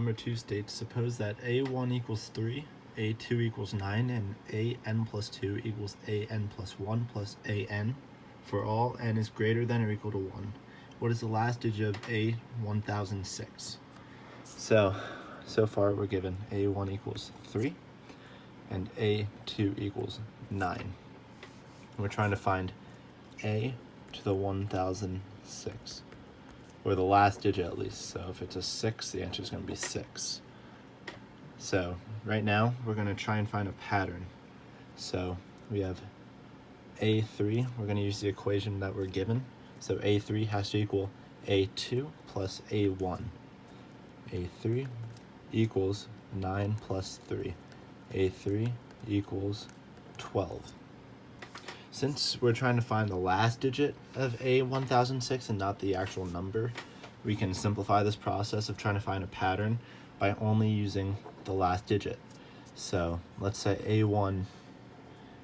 number 2 states, suppose that a1 equals 3, a2 equals 9, and an plus 2 equals an plus 1 plus an for all n is greater than or equal to 1. What is the last digit of a1006? So far we're given a1 equals 3 and a2 equals 9. We're trying to find a to the 1006, or the last digit at least. So if it's a 6, the answer is going to be 6. So right now we're going to try and find a pattern. So we have a3, we're going to use the equation that we're given. So a3 has to equal a2 plus a1. a3 equals 9 plus 3. a3 equals 12. Since we're trying to find the last digit of a1006 and not the actual number, we can simplify this process of trying to find a pattern by only using the last digit. So let's say a1,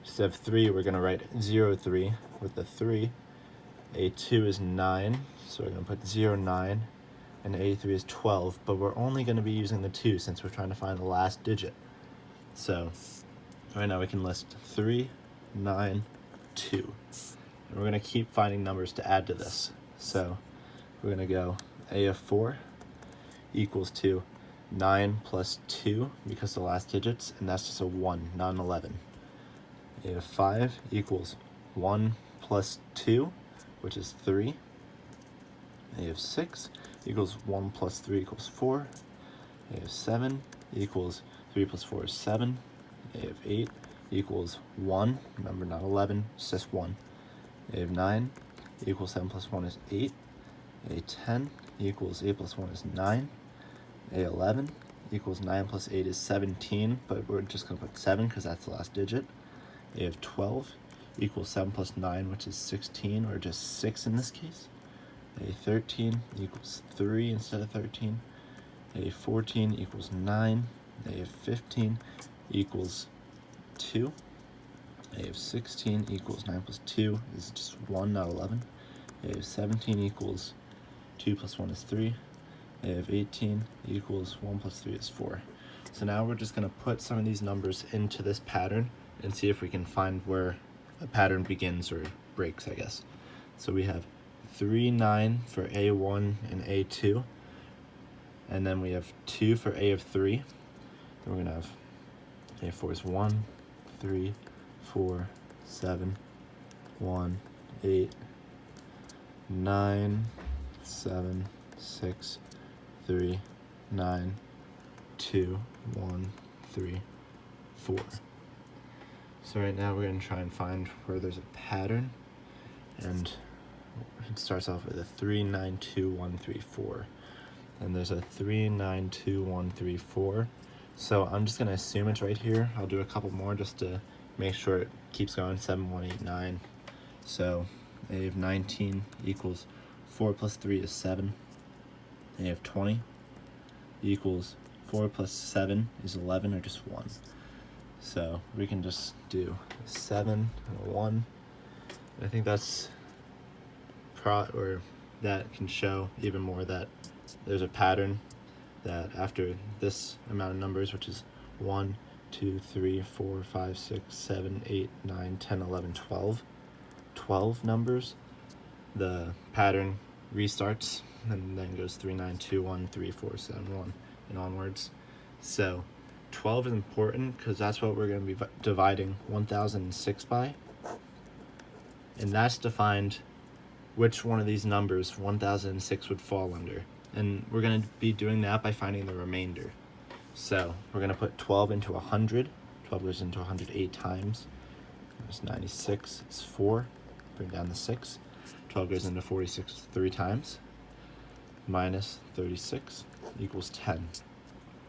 instead of 3, we're going to write 03 with the 3. a2 is 9, so we're going to put 09, and a3 is 12, but we're only going to be using the 2 since we're trying to find the last digit. So right now we can list 3, 9, 2. And we're going to keep finding numbers to add to this. So we're going to go a of 4 equals to 9 plus 2 because the last digits, and that's just a 1, not an 11. a of 5 equals 1 plus 2, which is 3. a of 6 equals 1 plus 3 equals 4. a of 7 equals 3 plus 4 is 7. a of 8 equals 1, remember not 11, it's just 1. a of 9 equals 7 plus 1 is 8. a 10 equals 8 plus 1 is 9. a 11 equals 9 plus 8 is 17, but we're just going to put 7 because that's the last digit. a of 12 equals 7 plus 9, which is 16, or just 6 in this case. a 13 equals 3 instead of 13. a 14 equals 9. a of 15 equals 2. a of 16 equals 9 plus 2 is just 1, not 11. a of 17 equals 2 plus 1 is 3. a of 18 equals 1 plus 3 is 4. So now we're just going to put some of these numbers into this pattern and see if we can find where a pattern begins or breaks, I guess. So we have 3, 9 for a1 and a2, and then we have 2 for a of 3. Then we're going to have a4 is 1, 3, 4, 7, 1, 8, 9, 7, 6, 3, 9, 2, 1, 3, 4. So right now we're going to try and find where there's a pattern, and it starts off with a 3, 9, 2, 1, 3, 4. And there's a 3, 9, 2, 1, 3, 4. So I'm just going to assume it's right here. I'll do a couple more just to make sure it keeps going. 7, 1, 8, 9. So a of 19 equals 4 plus 3 is 7. a of 20 equals 4 plus 7 is 11, or just 1. So we can just do 7 and 1. I think that's that can show even more that there's a pattern, that after this amount of numbers, which is 1, 2, 3, 4, 5, 6, 7, 8, 9, 10, 11, 12 numbers, the pattern restarts and then goes 3, 9, 2, 1, 3, 4, 7, 1, and onwards. So 12 is important because that's what we're going to be dividing 1006 by, and that's defined which one of these numbers 1006 would fall under. And we're going to be doing that by finding the remainder. So we're going to put 12 into 100. 12 goes into 100 8 times. There's 96 is 4. Bring down the 6. 12 goes into 46 3 times. Minus 36 equals 10.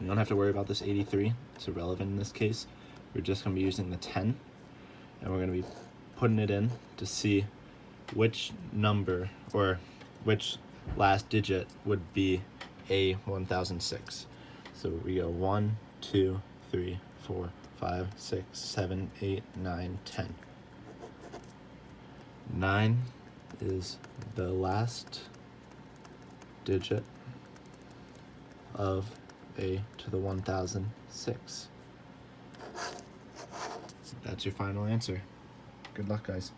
We don't have to worry about this 83. It's irrelevant in this case. We're just going to be using the 10. And we're going to be putting it in to see which number or which last digit would be a1006. So we go 1, 2, 3, 4, 5, 6, 7, 8, 9, 10. 9 is the last digit of a to the 1006. That's your final answer. Good luck, guys.